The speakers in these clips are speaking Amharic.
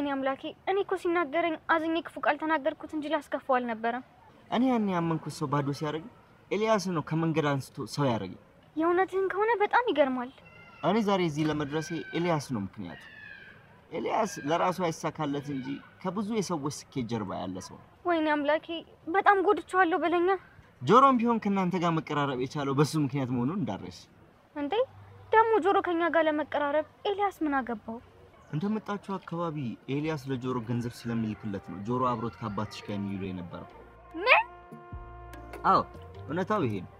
እኔ አምላኬ እኔ እኮ ሲናገረኝ አዝኜ ክፉ ቃል ተናገርኩት እንጂ ላስከፋው አልነበረም እኔ ያኔ ያመንኩት ሰው ባዶ ሲያረግ ኤልያስ ነው ከመንገድ አንስቶ ሰው ያረገ የእውነትህን ከሆነ በጣም ይገርማል እኔ ዛሬ እዚህ ለመድረሴ ኤልያስ ነው ምክንያቱ ኤልያስ ለራሱ አይሳካለት እንጂ ከብዙ የሰዎች ስኬት ጀርባ ያለ ሰው ወይኔ አምላኬ በጣም ጎድቻለሁ በለኛ ጆሮም ቢሆን ከናንተ ጋር መቀራረብ የቻለው በሱ ምክንያት መሆኑን እንዳረሽ እንዴ ደሞ ጆሮ ከኛ ጋር ለመቀራረብ ኤልያስ ምን አገባው እንደመጣችሁ አካባቢ ኤልያስ ለጆሮ ገንዘብ ስለሚልክለት ነው ጆሮ አብሮት ከአባትሽ ጋር የሚውለው የነበረው ምን አዎ እውነታው ይሄ ነው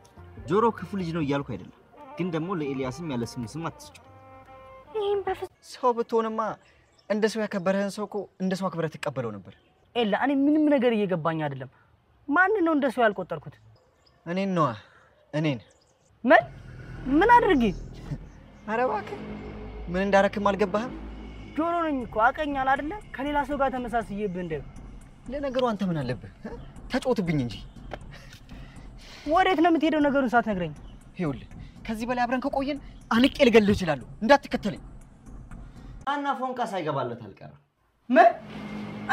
ጆሮ ክፉ ልጅ ነው እያልኩ አይደለም ግን ደግሞ ለኤልያስም ያለ ስም አትስጩ ይሄን በፍጹም ሰው ብትሆንማ እንደ ሰው ያከበረህን ሰው እኮ እንደ ሰው አክብረህ ተቀበለው ነበር ኤላ እኔ ምንም ነገር እየገባኝ አይደለም ማን ነው እንደ ሰው ያልቆጠርኩት እኔን ነው እኔን ምን አድርጌ ኧረ እባክህ ምን እንዳረክም አልገባህም ጆሮ ነኝ እኮ አቀኛል አይደለ ከሌላ ሰው ጋር ተመሳስዬብህ እንደ ለነገሩ አንተ ምን አለብህ ተጫወትብኝ እንጂ ወዴት ነው የምትሄደው ነገሩን ሳትነግረኝ ይኸውልህ ከዚህ በላይ አብረን ከቆየን አንቄ ልገልህ እችላለሁ እንዳትከተለኝ አና ፎንቃ ሳይገባለት አልቀረ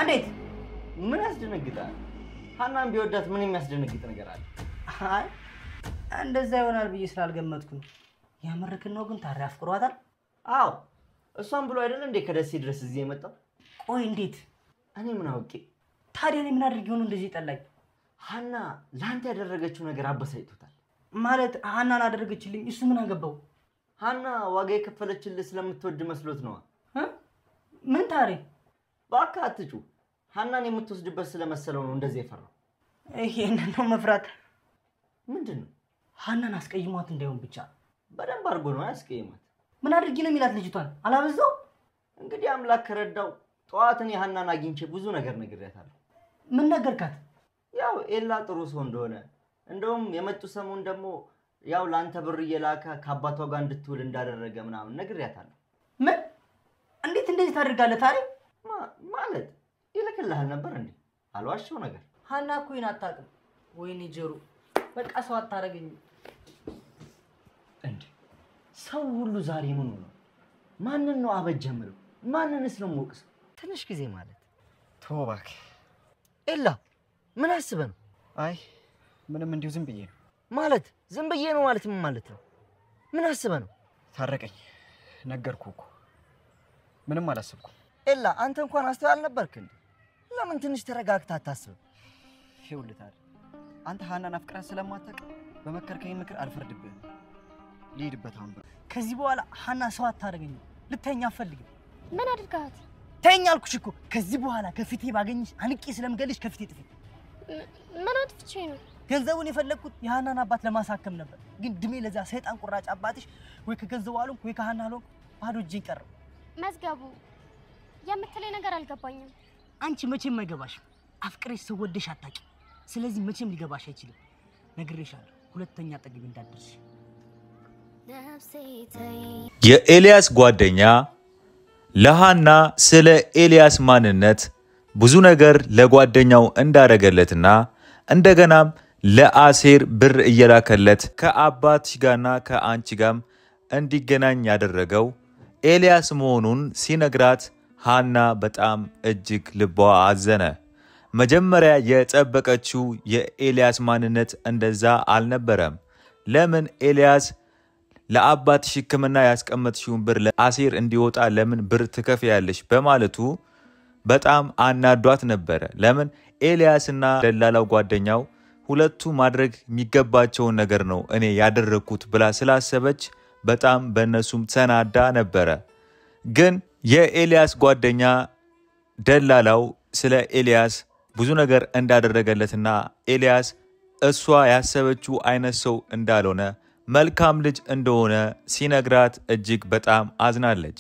እንዴት ምን ያስደነግጣል ሃናን ቢወዳት ምን የሚያስደነግጥ ነገር አለ አይ እንደዛ ይሆናል ብዬ ስላልገመትኩ ያመረከን ነው ግን ታሪያ አፍቅሯታል አዎ እሷን ብሎ አይደል እንዴ ከደሴ ድረስ እዚህ የመጣው ቆይ እንዴት እኔ ምን አውቄ ታዲያ እኔ ምን አድርጌ ነው እንደዚህ ጠላኝ ሃና ላንተ ያደረገችው ነገር አበሳይቶታል ማለት ሃናን አደረገችልኝ እሱ ምን አገባው ሃና ዋጋ የከፈለችልህ ስለምትወድ መስሎት ነው ምን ታሪክ ባካ አትጩ ሃናን የምትወስድበት ስለመሰለው ነው እንደዚህ የፈራው ይሄንን ነው መፍራት ምንድነው ሃናን አስቀይሟት እንዳይሆን ብቻ በደንብ አርጎ ነው ያስቀይሟት ምን አድርጌ ነው ሚላት ልጅቷን አላበዛው እንግዲህ አምላክ ከረዳው ጧትን የሃናን አግኝቼ ብዙ ነገር ነግሬያታለሁ ምን ነገርካት ያው ኤላ ጥሩ ሰው እንደሆነ እንደውም የመጡ ሰሞን ደግሞ ያው ላንተ ብር እየላካ ከአባቷ ጋር እንድትውል እንዳደረገ ምናምን ነግሬያታለሁ ምን እንዴት እንደዚህ ታደርጋለህ ታሪክ ማለት ይልክልሃል ነበር እንዴ አልዋሽው ነገር ሃና እኮ ይናጣቅም ወይኔ ጆሮ በቃ ሰው አታረገኝ እንዴ ሰው ሁሉ ዛሬ ምን ነው ማንን ነው አበጀምረው ማንንስ ነው ሞቅስ ትንሽ ጊዜ ማለት ተወባክ ኤላ ምን አስበን አይ ምንም እንዲሁ ዝም ብዬ ነው ማለት ዝም ብዬ ነው ማለት ምን ማለት ነው ምን አስበን ታረቀኝ ነገርኩህ እኮ ምንም አላሰብኩም ኤላ አንተ እንኳን አስተዋል ነበርክ እንዴ ለምን ትንሽ ተረጋግታ አታስብ ይኸውልህ ታዲያ አንተ ሃናን አፍቅራ ስለማታውቅ በመከርከኝ ምክር አልፈርድብህም ልሂድበት አሁን ከዚህ በኋላ ሃና ሰው አታረገኝ ልተኛ አፈልግም ምን አድርጋት ተኛ አልኩሽ እኮ ከዚህ በኋላ ከፊቴ ባገኝሽ አንቄ ስለምገልሽ ከፊቴ ጥፊ ምን አጥፍቼ ነው ገንዘቡን የፈለኩት የሃናን አባት ለማሳከም ነበር ግን ድሜ ለዛ ሰይጣን ቁራጭ አባትሽ ወይ ከገንዘቡ አሉን ወይ ከሃና አሉን ባዶ እጄን ቀረ መዝገቡ የምትለኝ ነገር አልገባኝም አንቺ መቼም አይገባሽ አፍቅሬሽ ሰው ወደሽ አታቂ ስለዚህ መቼም ሊገባሽ አይችልም ነግሬሻለሁ ሁለተኛ ጠግብ እንዳትደርሽ የኤልያስ ጓደኛ ለሃና ስለ ኤልያስ ማንነት ብዙ ነገር ለጓደኛው እንዳረገለትና እንደገናም ለአሴር ብር እየላከለት ከአባትሽ ጋርና ከአንቺ ጋም እንዲገናኝ ያደረገው ኤልያስ መሆኑን ሲነግራት ሃና በጣም እጅግ ልቧ አዘነ መጀመሪያ የጠበቀችው የኤልያስ ማንነት እንደዛ አልነበረም ለምን ኤልያስ ለአባትሽ ሕክምና ያስቀመጥሽውን ብር ለአሴር እንዲወጣ ለምን ብር ትከፍያለሽ በማለቱ በጣም አናዷት ነበር ለምን ኤልያስና ደላላው ጓደኛው ሁለቱ ማድረግ የሚገባቸው ነገር ነው እኔ ያደረኩት ብላ ስላሰበች በጣም በእነሱም ተናዳ ነበር ግን የኤልያስ ጓደኛ ደላላው ስለ ኤልያስ ብዙ ነገር እንዳደረገለትና ኤልያስ እሷ ያሰበችው አይነት ሰው እንዳልሆነ መልካም ልጅ እንደሆነ ሲነግራት እጅግ በጣም አዝናለች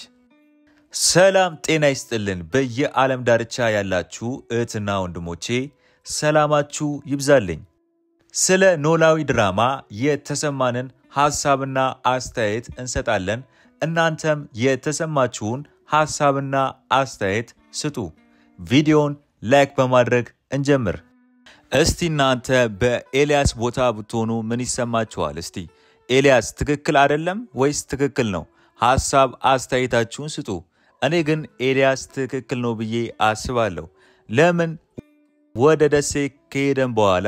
ሰላም ጤና ይስጥልን በየዓለም ዳርቻ ያላችሁ እህትና ወንድሞቼ ሰላማችሁ ይብዛልኝ ስለ ኖላዊ ድራማ የተሰማንን ሐሳብና አስተያየት እንሰጣለን እናንተም የተሰማችሁን ሐሳብና አስተያየት ስጡ ቪዲዮን ላይክ በማድረግ እንጀምር እስቲ እናንተ በኤልያስ ቦታ ብትሆኑ ምን ይሰማችኋል እስቲ ኤልያስ ትክክል አይደለም ወይስ ትክክል ነው ሐሳብ አስተያየታችሁን ስጡ እኔ ግን ኤልያስ ትክክል ነው ብዬ አስባለሁ። ለምን ወደ ደሴ ከሄደን በኋላ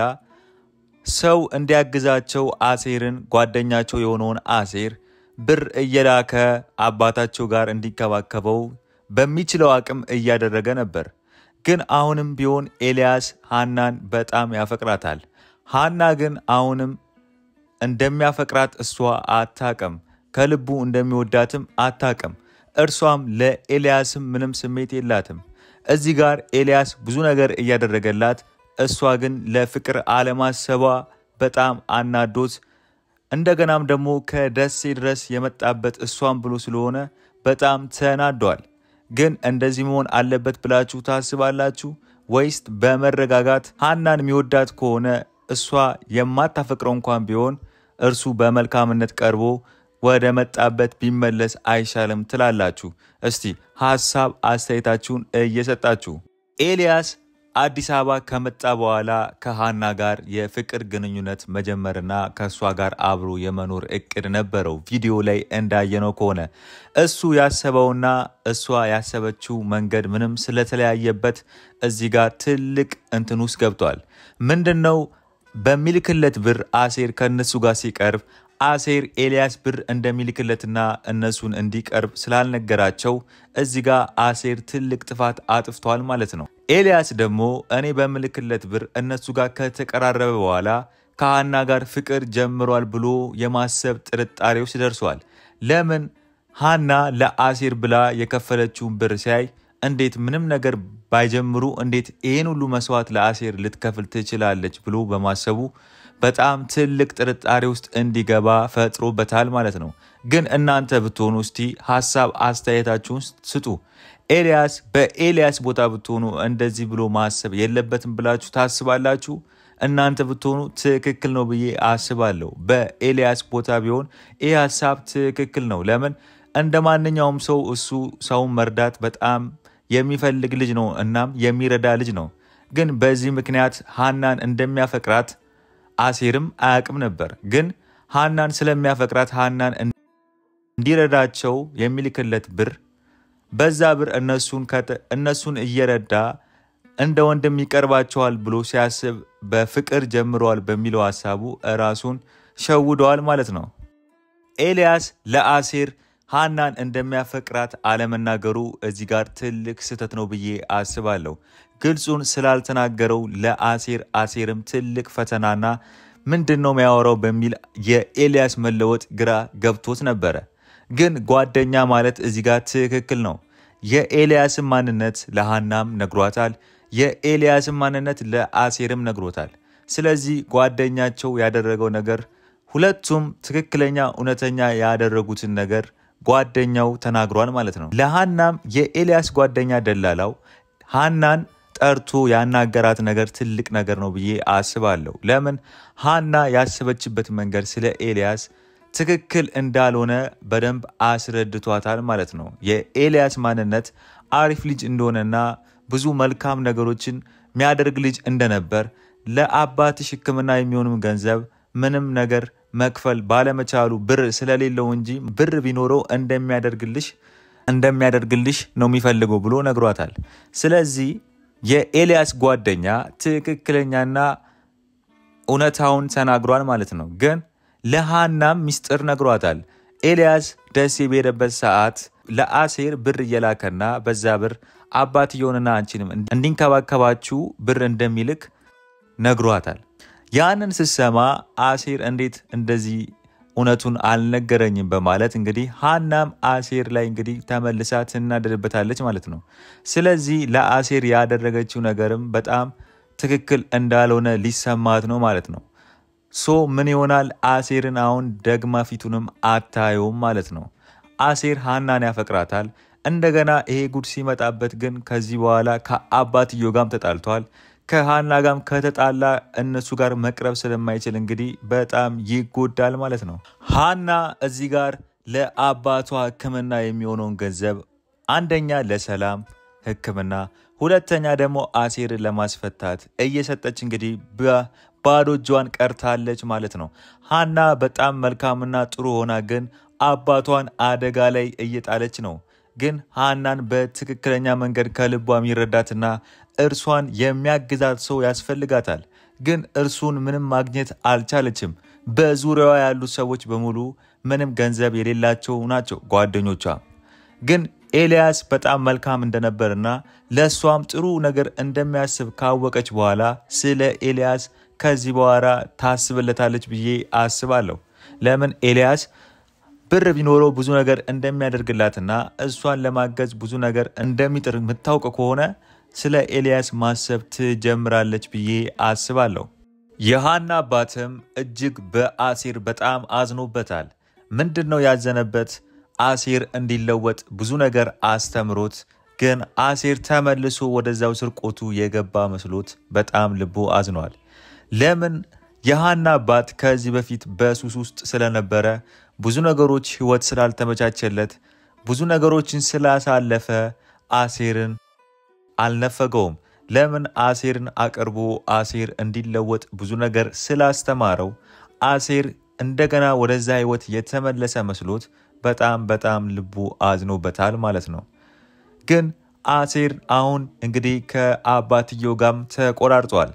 ሰው እንዲያግዛቸው አሴርን ጓደኛቸው የሆነውን አሴር ብር እየላከ አባታቸው ጋር እንዲከባከበው በሚችለው አቅም እያደረገ ነበር። ግን አሁንም ቢሆን ኤልያስ ሃናን በጣም ያፈቅራታል። ሃና ግን አሁንም እንደሚያፈቅራት እሷ አታቅም፣ ከልቡ እንደሚወዳትም አታቅም። እርሷም ለኤልያስም ምንም ስሜት የላትም። እዚህ ጋር ኤልያስ ብዙ ነገር እያደረገላት እሷ ግን ለፍቅር አለማሰቧ በጣም አናዶት እንደገናም ደግሞ ከደሴ ድረስ የመጣበት እሷን ብሎ ስለሆነ በጣም ተናዷል። ግን እንደዚህ መሆን አለበት ብላችሁ ታስባላችሁ ወይስ በመረጋጋት ሃናን የሚወዳት ከሆነ እሷ የማታፈቅረው እንኳን ቢሆን እርሱ በመልካምነት ቀርቦ ወደ መጣበት ቢመለስ አይሻልም ትላላችሁ? እስቲ ሐሳብ አስተያየታችሁን እየሰጣችሁ። ኤልያስ አዲስ አበባ ከመጣ በኋላ ከሃና ጋር የፍቅር ግንኙነት መጀመርና ከሷ ጋር አብሮ የመኖር እቅድ ነበረው። ቪዲዮ ላይ እንዳየነው ከሆነ እሱ ያሰበውና እሷ ያሰበችው መንገድ ምንም ስለተለያየበት እዚህ ጋር ትልቅ እንትን ውስጥ ገብቷል። ምንድነው? በሚልክለት ብር አሴር ከነሱ ጋር ሲቀርብ አሴር ኤልያስ ብር እንደሚልክለትና እነሱን እንዲቀርብ ስላልነገራቸው እዚህ ጋር አሴር ትልቅ ጥፋት አጥፍቷል ማለት ነው። ኤልያስ ደግሞ እኔ በሚልክለት ብር እነሱ ጋር ከተቀራረበ በኋላ ከሃና ጋር ፍቅር ጀምሯል ብሎ የማሰብ ጥርጣሬ ውስጥ ደርሷል። ለምን? ሃና ለአሴር ብላ የከፈለችውን ብር ሲያይ እንዴት ምንም ነገር ባይጀምሩ እንዴት ይሄን ሁሉ መስዋዕት ለአሴር ልትከፍል ትችላለች ብሎ በማሰቡ በጣም ትልቅ ጥርጣሬ ውስጥ እንዲገባ ፈጥሮበታል ማለት ነው። ግን እናንተ ብትሆኑ እስቲ ሐሳብ አስተያየታችሁን ስጡ። ኤልያስ በኤልያስ ቦታ ብትሆኑ እንደዚህ ብሎ ማሰብ የለበትም ብላችሁ ታስባላችሁ? እናንተ ብትሆኑ ትክክል ነው ብዬ አስባለሁ። በኤልያስ ቦታ ቢሆን ይህ ሐሳብ ትክክል ነው። ለምን? እንደማንኛውም ሰው እሱ ሰውን መርዳት በጣም የሚፈልግ ልጅ ነው፣ እናም የሚረዳ ልጅ ነው። ግን በዚህ ምክንያት ሃናን እንደሚያፈቅራት አሴርም አያቅም ነበር። ግን ሃናን ስለሚያፈቅራት ሃናን እንዲረዳቸው የሚልክለት ብር በዛ ብር እነሱን እየረዳ እንደ ወንድም ይቀርባቸዋል ብሎ ሲያስብ በፍቅር ጀምሯል በሚለው ሐሳቡ ራሱን ሸውደዋል ማለት ነው። ኤልያስ ለአሴር ሃናን እንደሚያፈቅራት አለመናገሩ እዚህ ጋር ትልቅ ስህተት ነው ብዬ አስባለሁ። ግልጹን ስላልተናገረው ለአሴርም ትልቅ ፈተናና ምንድነው የሚያወራው በሚል የኤልያስ መለወጥ ግራ ገብቶት ነበረ። ግን ጓደኛ ማለት እዚህ ጋር ትክክል ነው። የኤልያስን ማንነት ለሃናም ነግሯታል፣ የኤልያስን ማንነት ለአሴርም ነግሮታል። ስለዚህ ጓደኛቸው ያደረገው ነገር ሁለቱም ትክክለኛ እውነተኛ ያደረጉትን ነገር ጓደኛው ተናግሯል ማለት ነው። ለሃናም የኤልያስ ጓደኛ ደላላው ሃናን ጠርቶ ያናገራት ነገር ትልቅ ነገር ነው ብዬ አስባለሁ። ለምን? ሃና ያሰበችበት መንገድ ስለ ኤልያስ ትክክል እንዳልሆነ በደንብ አስረድቷታል ማለት ነው። የኤልያስ ማንነት አሪፍ ልጅ እንደሆነና ብዙ መልካም ነገሮችን የሚያደርግ ልጅ እንደነበር ለአባትሽ ሕክምና የሚሆንም ገንዘብ ምንም ነገር መክፈል ባለመቻሉ ብር ስለሌለው እንጂ ብር ቢኖረው እንደሚያደርግልሽ ነው የሚፈልገው ብሎ ነግሯታል። ስለዚህ የኤልያስ ጓደኛ ትክክለኛና እውነታውን ተናግሯል ማለት ነው። ግን ለሃናም ሚስጥር ነግሯታል። ኤልያስ ደሴ በሄደበት ሰዓት ለአሴር ብር እየላከና በዛ ብር አባትየውንና አንቺንም እንዲንከባከባችሁ ብር እንደሚልክ ነግሯታል። ያንን ስትሰማ አሴር እንዴት እንደዚህ እውነቱን አልነገረኝም በማለት እንግዲህ ሃናም አሴር ላይ እንግዲህ ተመልሳ ትናደድበታለች ማለት ነው። ስለዚህ ለአሴር ያደረገችው ነገርም በጣም ትክክል እንዳልሆነ ሊሰማት ነው ማለት ነው። ምን ይሆናል? አሴርን አሁን ደግማ ፊቱንም አታየውም ማለት ነው። አሴር ሃናን ያፈቅራታል። እንደገና ይሄ ጉድ ሲመጣበት ግን ከዚህ በኋላ ከአባትየው ጋርም ተጣልቷል። ከሃና ጋርም ከተጣላ እነሱ ጋር መቅረብ ስለማይችል እንግዲህ በጣም ይጎዳል ማለት ነው። ሃና እዚህ ጋር ለአባቷ ሕክምና የሚሆነውን ገንዘብ አንደኛ ለሰላም ሕክምና፣ ሁለተኛ ደግሞ አሴርን ለማስፈታት እየሰጠች እንግዲህ ባዶ እጇን ቀርታለች ማለት ነው። ሃና በጣም መልካምና ጥሩ ሆና ግን አባቷን አደጋ ላይ እየጣለች ነው። ግን ሃናን በትክክለኛ መንገድ ከልቧ የሚረዳትና እርሷን የሚያግዛት ሰው ያስፈልጋታል። ግን እርሱን ምንም ማግኘት አልቻለችም። በዙሪያዋ ያሉት ሰዎች በሙሉ ምንም ገንዘብ የሌላቸው ናቸው ጓደኞቿ። ግን ኤልያስ በጣም መልካም እንደነበርና ለሷም ጥሩ ነገር እንደሚያስብ ካወቀች በኋላ ስለ ኤልያስ ከዚህ በኋላ ታስብለታለች ብዬ አስባለሁ። ለምን ኤልያስ ብር ቢኖረው ብዙ ነገር እንደሚያደርግላትና እሷን ለማገዝ ብዙ ነገር እንደሚጥር የምታውቅ ከሆነ ስለ ኤልያስ ማሰብ ትጀምራለች ብዬ አስባለሁ። የሃና አባትም እጅግ በአሴር በጣም አዝኖበታል። ምንድነው ያዘነበት? አሴር እንዲለወጥ ብዙ ነገር አስተምሮት ግን አሴር ተመልሶ ወደዛው ስርቆቱ የገባ መስሎት በጣም ልቡ አዝኗል። ለምን? የሃና አባት ከዚህ በፊት በሱስ ውስጥ ስለነበረ ብዙ ነገሮች ህይወት ስላልተመቻቸለት ብዙ ነገሮችን ስላሳለፈ አሴርን አልነፈገውም። ለምን? አሴርን አቅርቦ አሴር እንዲለወጥ ብዙ ነገር ስላስተማረው አሴር እንደገና ወደዛ ህይወት የተመለሰ መስሎት በጣም ልቡ አዝኖበታል ማለት ነው። ግን አሴር አሁን እንግዲህ ከአባትየው ጋርም ተቆራርጧል።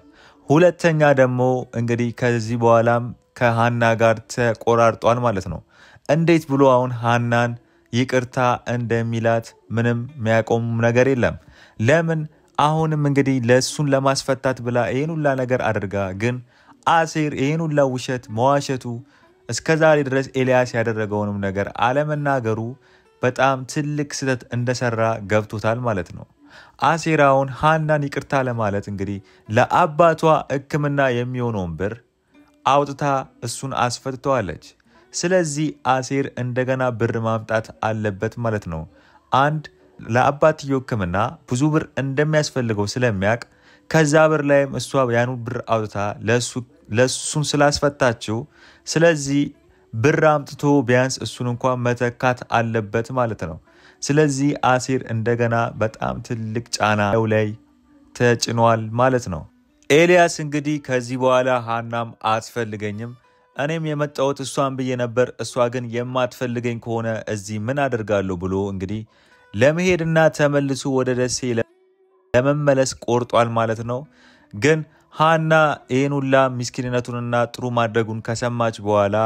ሁለተኛ ደግሞ እንግዲህ ከዚህ በኋላም ከሃና ጋር ተቆራርጧል ማለት ነው። እንዴት ብሎ አሁን ሃናን ይቅርታ እንደሚላት ምንም የሚያቆም ነገር የለም። ለምን? አሁንም እንግዲህ ለሱን ለማስፈታት ብላ ይሄን ሁላ ነገር አድርጋ ግን አሴር ይሄን ሁላ ውሸት መዋሸቱ እስከዛሬ ድረስ ኤልያስ ያደረገውንም ነገር አለመናገሩ በጣም ትልቅ ስህተት እንደሰራ ገብቶታል ማለት ነው። አሴር አሁን ሃናን ይቅርታ ለማለት እንግዲህ ለአባቷ ሕክምና የሚሆነውን ብር አውጥታ እሱን አስፈትተዋለች። ስለዚህ አሴር እንደገና ብር ማምጣት አለበት ማለት ነው። አንድ ለአባትየው ሕክምና ብዙ ብር እንደሚያስፈልገው ስለሚያቅ ከዛ ብር ላይም እሷ ያኑ ብር አውጥታ ለሱን ስላስፈታችው ስለዚህ ብር አምጥቶ ቢያንስ እሱን እንኳን መተካት አለበት ማለት ነው። ስለዚህ አሴር እንደገና በጣም ትልቅ ጫና ላይ ተጭኗል ማለት ነው። ኤልያስ እንግዲህ ከዚህ በኋላ ሃናም አትፈልገኝም እኔም የመጣሁት እሷን ብዬ ነበር እሷ ግን የማትፈልገኝ ከሆነ እዚህ ምን አደርጋለሁ ብሎ እንግዲህ ለመሄድና ተመልሶ ወደ ደሴ ለመመለስ ቆርጧል ማለት ነው። ግን ሃና ይሄን ሁላ ምስኪንነቱንና ጥሩ ማድረጉን ከሰማች በኋላ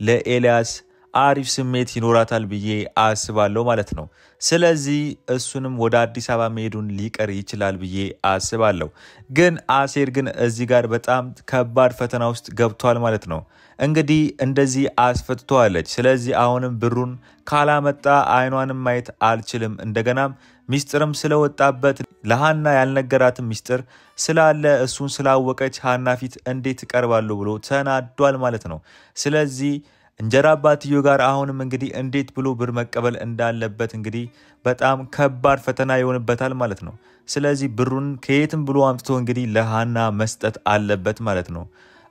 ለኤልያስ አሪፍ ስሜት ይኖራታል ብዬ አስባለሁ ማለት ነው። ስለዚህ እሱንም ወደ አዲስ አበባ መሄዱን ሊቀር ይችላል ብዬ አስባለሁ። ግን አሴር ግን እዚህ ጋር በጣም ከባድ ፈተና ውስጥ ገብቷል ማለት ነው። እንግዲህ እንደዚህ አስፈትቷለች። ስለዚህ አሁንም ብሩን ካላመጣ አይኗንም ማየት አልችልም። እንደገናም ሚስጥርም ስለወጣበት ለሃና ያልነገራትም ሚስጥር ስላለ እሱን ስላወቀች ሃና ፊት እንዴት ቀርባለሁ ብሎ ተናዷል ማለት ነው። ስለዚህ እንጀራ አባትየው ጋር አሁንም እንግዲህ እንዴት ብሎ ብር መቀበል እንዳለበት እንግዲህ በጣም ከባድ ፈተና ይሆንበታል ማለት ነው። ስለዚህ ብሩን ከየትም ብሎ አምጥቶ እንግዲህ ለሃና መስጠት አለበት ማለት ነው።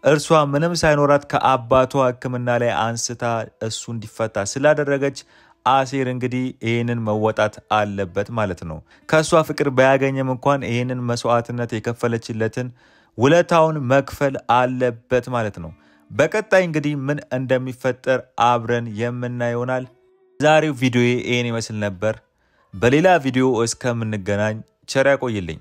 እርሷ ምንም ሳይኖራት ከአባቷ ሕክምና ላይ አንስታ እሱ እንዲፈታ ስላደረገች አሴር እንግዲህ ይሄንን መወጣት አለበት ማለት ነው። ከሷ ፍቅር ባያገኝም እንኳን ይሄንን መስዋዕትነት የከፈለችለትን ውለታውን መክፈል አለበት ማለት ነው። በቀጣይ እንግዲህ ምን እንደሚፈጠር አብረን የምናየው ይሆናል። ዛሬው ቪዲዮ ይሄን ይመስል ነበር። በሌላ ቪዲዮ እስከምንገናኝ ቸር ያቆይልኝ።